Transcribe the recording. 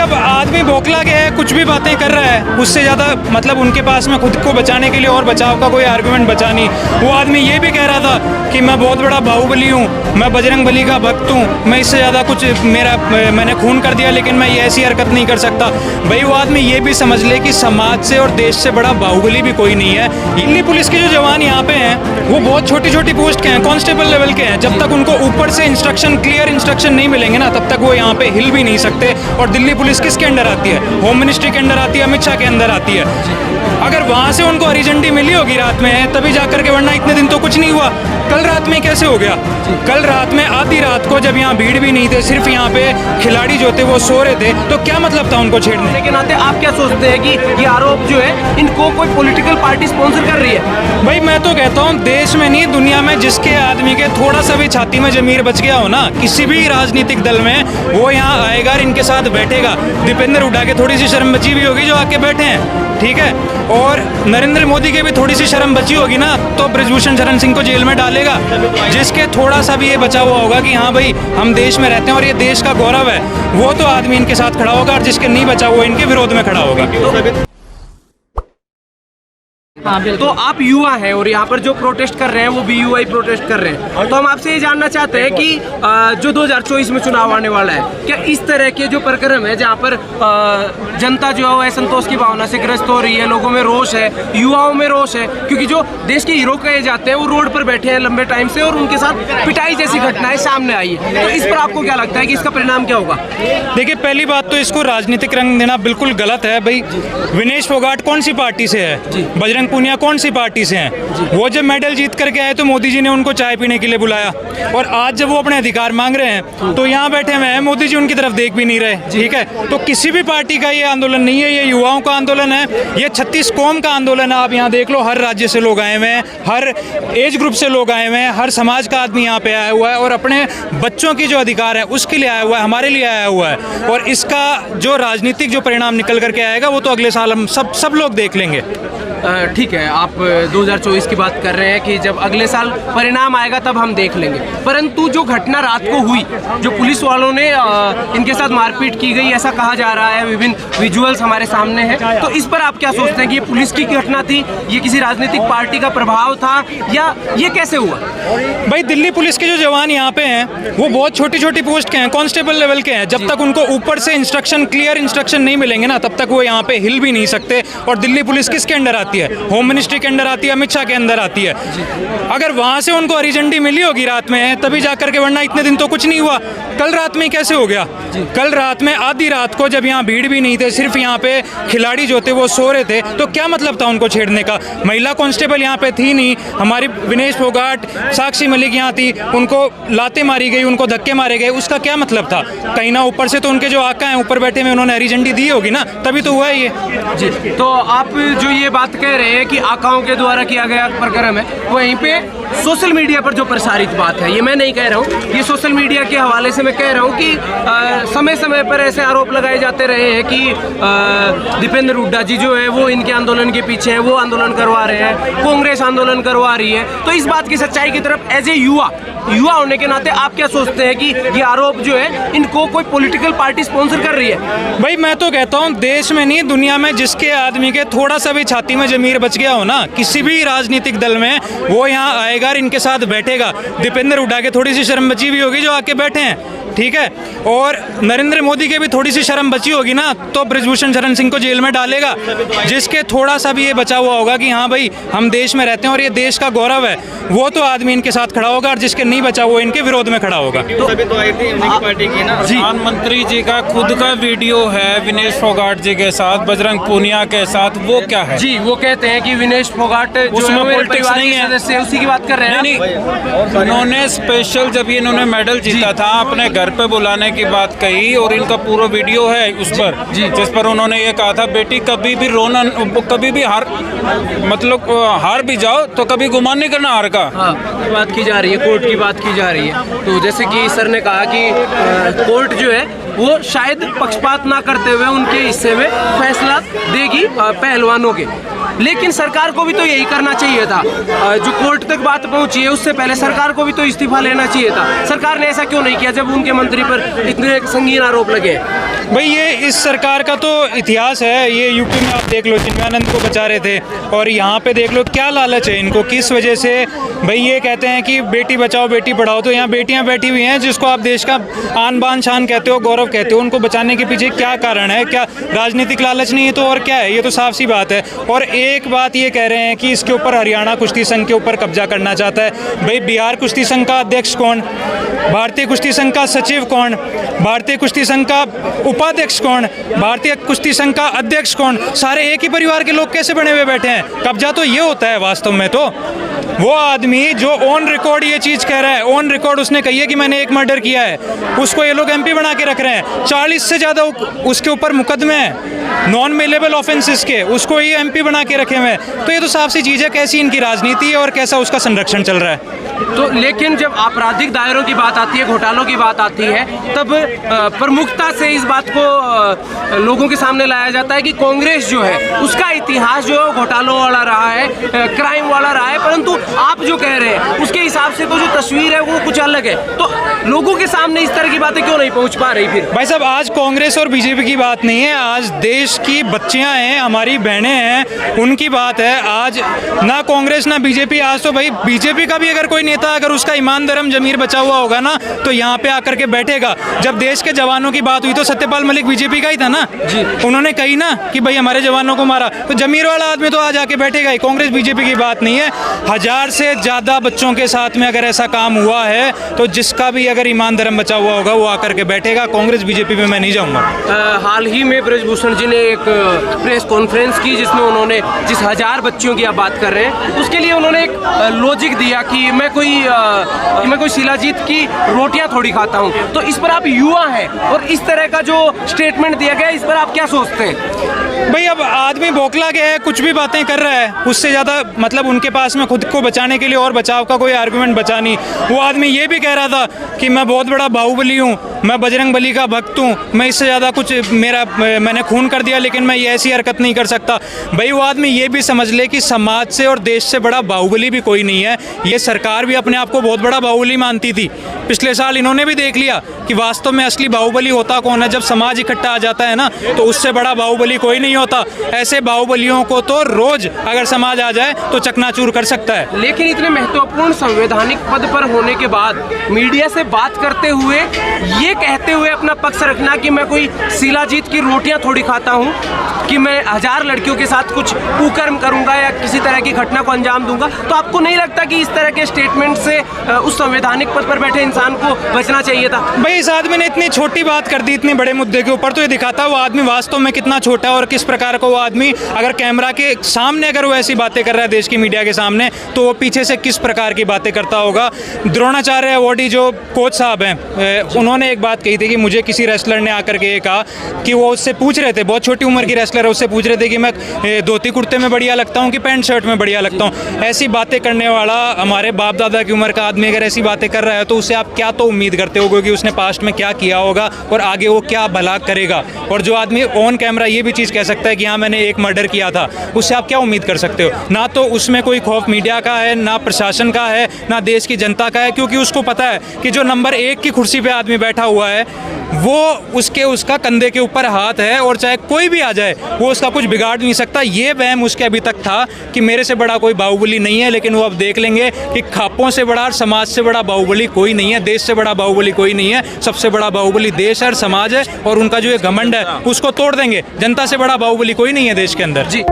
अब आदमी बौखला गया है, कुछ भी बातें कर रहा है, उससे ज़्यादा मतलब उनके पास में खुद को बचाने के लिए और बचाव का कोई आर्गुमेंट बचा नहीं। वो आदमी ये भी कह रहा था कि मैं बहुत बड़ा बाहुबली हूँ, मैं बजरंग बली का भक्त हूँ, मैं इससे ज़्यादा कुछ मैंने खून कर दिया लेकिन मैं ये ऐसी हरकत नहीं कर सकता। भाई वो आदमी ये भी समझ ले कि समाज से और देश से बड़ा बाहुबली भी कोई नहीं है। दिल्ली पुलिस के जो जवान यहाँ पे हैं वो बहुत छोटी छोटी पोस्ट के हैं, कांस्टेबल लेवल के हैं। जब तक उनको ऊपर से इंस्ट्रक्शन, क्लियर इंस्ट्रक्शन नहीं मिलेंगे ना, तब तक वो यहाँ पे हिल भी नहीं सकते। और दिल्ली पुलिस किसके अंडर आती है? होम मिनिस्ट्री के अंडर आती है, अमित शाह के अंदर आती है। अगर वहाँ से उनको हरी झंडी मिली होगी रात में तभी जा करके, वरना इतने दिन तो कुछ नहीं हुआ। कल रात में कैसे हो गया? कल रात में आधी रात को जब यहाँ भीड़ भी नहीं थे, सिर्फ यहाँ पे खिलाड़ी जो थे वो सो रहे थे, तो क्या मतलब था उनको छेड़ने के नाते? आप क्या सोचते हैं कि ये आरोप जो है इनको कोई पॉलिटिकल पार्टी स्पॉन्सर कर रही है? भाई मैं तो कहता हूँ देश में नहीं दुनिया में जिसके आदमी के थोड़ा सा भी छाती में जमीर बच गया हो ना, किसी भी राजनीतिक दल में, वो यहाँ आएगा और इनके साथ बैठेगा। दीपेंद्र हुड्डा के थोड़ी सी शर्म बची भी होगी जो आके बैठे हैं, ठीक है। और नरेंद्र मोदी के भी थोड़ी सी शर्म बची होगी ना, तो ब्रजभूषण शरण सिंह को जेल में डालेगा। जिसके थोड़ा सा भी ये बचा हुआ होगा कि हाँ भाई हम देश में रहते हैं और ये देश का गौरव है, वो तो आदमी इनके साथ खड़ा होगा। और जिसके नहीं बचा वो इनके विरोध में खड़ा होगा। तो आप युवा हैं और यहाँ पर जो प्रोटेस्ट कर रहे हैं वो BUI प्रोटेस्ट कर रहे हैं, तो हम आपसे ये जानना चाहते हैं कि जो 2024 में चुनाव आने वाला है, क्या इस तरह के जो प्रक्रम है जहाँ पर जनता जो है असंतोष की भावना से ग्रस्त हो रही है, लोगों में रोष है, युवाओं में रोष है, क्योंकि जो देश के हीरो कहे जाते हैं वो रोड पर बैठे हैं लंबे टाइम से और उनके साथ पिटाई जैसी घटनाएं सामने आई है, तो इस पर आपको क्या लगता है कि इसका परिणाम क्या होगा? देखिए, पहली बात तो इसको राजनीतिक रंग देना बिल्कुल गलत है। भाई विनेश फोगाट कौन सी पार्टी से है? बजरंग पूनिया कौन सी पार्टी से हैं? वो जब मेडल जीत करके आए तो मोदी जी ने उनको चाय पीने के लिए बुलाया, और आज जब वो अपने अधिकार मांग रहे हैं तो यहाँ बैठे हुए हैं, मोदी जी उनकी तरफ देख भी नहीं रहे, ठीक है। तो किसी भी पार्टी का ये आंदोलन नहीं है, ये युवाओं का आंदोलन है, ये 36 कौम का आंदोलन है। आप यहाँ देख लो, हर राज्य से लोग आए हुए हैं, हर एज ग्रुप से लोग आए हुए हैं, हर समाज का आदमी यहाँ पे आया हुआ है और अपने बच्चों की जो अधिकार है उसके लिए आया हुआ है, हमारे लिए आया हुआ है। और इसका जो राजनीतिक जो परिणाम निकल करके आएगा वो तो अगले साल हम सब लोग देख लेंगे। ठीक है, आप 2024 की बात कर रहे हैं कि जब अगले साल परिणाम आएगा तब हम देख लेंगे, परंतु जो घटना रात को हुई, जो पुलिस वालों ने इनके साथ मारपीट की गई ऐसा कहा जा रहा है, विभिन्न विजुअल्स हमारे सामने हैं, तो इस पर आप क्या सोचते हैं कि ये पुलिस की घटना थी, ये किसी राजनीतिक पार्टी का प्रभाव था, या ये कैसे हुआ? भाई दिल्ली पुलिस के जो जवान यहाँ पे हैं वो बहुत छोटी छोटी पोस्ट के हैं, कांस्टेबल लेवल के हैं। जब तक उनको ऊपर से इंस्ट्रक्शन, क्लियर इंस्ट्रक्शन नहीं मिलेंगे ना, तब तक वो यहाँ पे हिल भी नहीं सकते। और दिल्ली पुलिस किसके अंडर आती है? होम मिनिस्ट्री के अंदर आती है, अमित शाह के अंदर आती है। अगर वहां से उनको हरी झंडी मिली होगी रात में तभी जा करके, वरना इतने दिन तो कुछ नहीं हुआ। कल रात में कैसे हो गया? कल रात में आधी रात को जब यहाँ भीड़ भी नहीं थे, सिर्फ यहाँ पे खिलाड़ी जो थे वो सो रहे थे, तो क्या मतलब था उनको छेड़ने का? महिला कांस्टेबल यहाँ पे थी नहीं, हमारी विनेश फोगाट, साक्षी मलिक यहाँ थी, उनको लातें मारी गई, उनको धक्के मारे गए, उसका क्या मतलब था? कहीं ना ऊपर से तो उनके जो आका हैं ऊपर बैठे में उन्होंने हरी झंडी दी होगी ना, तभी तो हुआ है ये। जी, तो आप जो ये बात कह रहे हैं कि आकाओं के द्वारा किया गया प्रक्रम है, वहीं पे सोशल मीडिया पर जो प्रसारित बात है, ये मैं नहीं कह रहा हूँ, ये सोशल मीडिया के हवाले से मैं कह रहा हूँ कि समय समय पर ऐसे आरोप लगाए जाते रहे हैं कि दीपेंद्र हुड्डा जी जो है वो इनके आंदोलन के पीछे हैं, वो आंदोलन करवा रहे हैं, कांग्रेस आंदोलन करवा रही है। तो इस बात की सच्चाई की तरफ एज ए युवा होने के नाते आप क्या सोचते हैं कि ये आरोप जो है इनको कोई पॉलिटिकल पार्टी स्पॉन्सर कर रही है? भाई मैं तो कहता हूँ देश में नहीं दुनिया में जिसके आदमी के थोड़ा सा भी छाती में जमीर बच गया हो ना, किसी भी राजनीतिक दल में, वो यहाँ आएगा और इनके साथ बैठेगा। दीपेंद्र हुड्डा के थोड़ी सी शर्म बची भी होगी जो आके बैठे हैं, ठीक है। और नरेंद्र मोदी के भी थोड़ी सी शर्म बची होगी ना, तो ब्रजभूषण शरण सिंह को जेल में डालेगा। जिसके थोड़ा सा भी ये बचा हुआ होगा कि हाँ भाई हम देश में रहते हैं और ये देश का गौरव है, वो तो आदमी इनके साथ खड़ा होगा। और जिसके नहीं बचा वो इनके विरोध में खड़ा होगा। तो आई थी उन्हीं की पार्टी की ना। प्रधानमंत्री जी का खुद का वीडियो है विनेश फोगाट जी के साथ, बजरंग पूनिया के साथ, वो क्या है? जी, वो कहते हैं कि विनेश फोगाट जो है मेरे परिवार के सदस्य है, उसी की बात कर रहे हैं। नहीं, उन्होंने स्पेशल जब इन्होंने मेडल जीता था अपने घर पे बुलाने की बात कही, और इनका पूरा वीडियो है उस पर, जिस पर उन्होंने ये कहा था, बेटी कभी भी रोना, कभी भी हार, मतलब हार भी जाओ तो कभी गुमान नहीं करना हार का। हाँ, बात की जा रही है, कोर्ट की बात की जा रही है। तो जैसे कि सर ने कहा कि कोर्ट जो है वो शायद पक्षपात ना करते हुए उनके हिस्से में फैसला देगी पहलवानों के। लेकिन सरकार को भी तो यही करना चाहिए था। जो कोर्ट तक बात पहुंची है उससे पहले सरकार को भी तो इस्तीफा लेना चाहिए था। सरकार ने ऐसा क्यों नहीं किया जब उनके मंत्री पर इतने संगीन आरोप लगे? भाई ये इस सरकार का तो इतिहास है। ये यूपी में आप देख लो, चिन्मयानंद को बचा रहे थे, और यहाँ पे देख लो क्या लालच है इनको, किस वजह से भाई ये कहते हैं कि बेटी बचाओ बेटी पढ़ाओ। तो यहाँ बेटियाँ बैठी हुई हैं जिसको आप देश का आन बान शान कहते हो, गौरव कहते हो, उनको बचाने के पीछे क्या कारण है? क्या राजनीतिक लालच नहीं है तो और क्या है? ये तो साफ सी बात है। और एक बात ये कह रहे हैं कि इसके ऊपर हरियाणा कुश्ती संघ के ऊपर कब्जा करना चाहता है। भाई बिहार कुश्ती संघ का अध्यक्ष कौन? भारतीय कुश्ती संघ का सचिव कौन? भारतीय कुश्ती संघ का उपाध्यक्ष कौन? भारतीय कुश्ती संघ का अध्यक्ष कौन? सारे एक ही परिवार के लोग कैसे बने हुए बैठे हैं? कब्जा तो ये होता है वास्तव में। तो वो आदमी जो ऑन रिकॉर्ड ये चीज़ कह रहा है, ऑन रिकॉर्ड उसने कही है कि मैंने एक मर्डर किया है, उसको ये लोग एमपी बना के रख रहे हैं। 40 से ज़्यादा उसके ऊपर मुकदमे हैं नॉन मेलेबल ऑफेंसेस के, उसको ये एमपी बना के रखे हुए हैं। तो ये तो साफ सी चीज़ है कैसी इनकी राजनीति है और कैसा उसका संरक्षण चल रहा है। तो लेकिन जब आपराधिक दायरों की बात आती है, घोटालों की बात आती है, तब प्रमुखता से इस बात को लोगों के सामने लाया जाता है कि कांग्रेस जो है उसका इतिहास जो है घोटालों वाला रहा है, क्राइम वाला रहा है। परंतु आप जो कह रहे हैं उसके हिसाब से तो जो तस्वीर है वो कुछ अलग है। तो लोगों के सामने इस तरह की बातें क्यों नहीं पहुंच पा रही? फिर भाई साहब, आज कांग्रेस और बीजेपी की बात नहीं है, आज देश की बच्चियां हैं, हमारी बहनें हैं, उनकी बात है। आज ना कांग्रेस ना बीजेपी, आज तो भाई बीजेपी का भी अगर कोई नेता अगर उसका ईमान धर्म जमीर बचा हुआ होगा ना तो यहाँ पे आकर के बैठेगा। जब देश के जवानों की बात हुई तो सत्यपाल मलिक बीजेपी का ही था ना जी, उन्होंने कही ना कि भाई हमारे जवानों को मारा, तो जमीर वाला आदमी तो आज आके बैठेगा ही। कांग्रेस बीजेपी की बात नहीं है। 1000 से ज्यादा बच्चों के साथ में अगर ऐसा काम हुआ है तो जिसका भी अगर ईमान धर्म बचा हुआ होगा वो आकर के बैठेगा। कांग्रेस बीजेपी में मैं नहीं जाऊंगा। हाल ही में ब्रजभूषण जी ने एक प्रेस कॉन्फ्रेंस की जिसमें उन्होंने जिस 1000 बच्चियों की आप बात कर रहे हैं उसके लिए उन्होंने एक लॉजिक दिया कि मैं कोई शिलाजीत की रोटियां थोड़ी खाता हूं। तो इस पर आप युवा हैं और इस तरह का जो स्टेटमेंट दिया गया इस पर आप क्या सोचते हैं? भाई अब आदमी बौखला गया है, कुछ भी बातें कर रहा है, उससे ज़्यादा मतलब उनके पास में खुद को बचाने के लिए और बचाव का कोई आर्गुमेंट बचा नहीं। वो आदमी ये भी कह रहा था कि मैं बहुत बड़ा बाहुबली हूँ, मैं बजरंग बली का भक्त हूँ, मैं इससे ज़्यादा कुछ मैंने खून कर दिया लेकिन मैं ये ऐसी हरकत नहीं कर सकता। भाई वो आदमी ये भी समझ ले कि समाज से और देश से बड़ा बाहुबली भी कोई नहीं है। ये सरकार भी अपने आप को बहुत बड़ा बाहुबली मानती थी। पिछले साल इन्होंने भी देख लिया कि वास्तव में असली बाहुबली होता कौन है। जब समाज इकट्ठा आ जाता है ना तो उससे बड़ा बाहुबली कोई नहीं होता। ऐसे बाहुबलियों को तो रोज अगर समाज आ जाए तो चकनाचूर कर सकता है। लेकिन इतने महत्वपूर्ण संवैधानिक पद पर होने के बाद मीडिया से बात करते हुए ये कहते हुए अपना पक्ष रखना कि मैं कोई शिलाजीत की रोटियां थोड़ी खाता हूं, कि मैं 1000 लड़कियों के साथ कुछ कुकर्म करूंगा या किसी तरह की घटना को अंजाम दूंगा, तो आपको नहीं लगता कि इस तरह के स्टेटमेंट से उस संवैधानिक पद पर बैठे इंसान को बचना चाहिए था? भाई इस आदमी ने इतनी छोटी बात कर दी इतने बड़े मुद्दे के ऊपर, तो ये दिखाता है वो आदमी वास्तव में कितना छोटा है और किस प्रकार का वो आदमी अगर कैमरा के सामने अगर वो ऐसी बातें कर रहा है देश की मीडिया के सामने तो वो पीछे से किस प्रकार की बातें करता होगा। द्रोणाचार्य अवॉर्डी जो कोच साहब हैं उन्होंने एक बात कही थी कि मुझे किसी रेसलर ने आकर के कहा कि वो उससे पूछ रहे थे, बहुत छोटी उम्र की रेसलर है, उससे पूछ रहे थे कि मैं धोती कुर्ते में बढ़िया लगता हूँ कि पैंट शर्ट में बढ़िया लगता हूँ। ऐसी बातें करने वाला हमारे बाप दादा की उम्र का आदमी अगर ऐसी बातें कर रहा है तो उससे आप क्या तो उम्मीद करते हो कि उसने पास्ट में क्या किया होगा और आगे वो क्या भला करेगा। और जो आदमी ऑन कैमरा ये भी चीज़ कह सकता है कि हाँ मैंने एक मर्डर किया था, उससे आप क्या उम्मीद कर सकते हो? ना तो उसमें कोई खौफ मीडिया का है, ना प्रशासन का है, ना देश की जनता का है, क्योंकि उसको पता है कि जो नंबर 1 की कुर्सी पे आदमी बैठा हुआ है वो उसका कंधे के ऊपर हाथ है और चाहे कोई भी आ जाए वो उसका कुछ बिगाड़ नहीं सकता। ये वहम उसके अभी तक था कि मेरे से बड़ा कोई बाहुबली नहीं है, लेकिन वो अब देख लेंगे कि खापों से बड़ा और समाज से बड़ा बाहुबली कोई नहीं है, देश से बड़ा बाहुबली कोई नहीं है। सबसे बड़ा बाहुबली देश और समाज है और उनका जो ये घमंड है उसको तोड़ देंगे। जनता से बड़ा बाहुबली कोई नहीं है देश के अंदर। जी।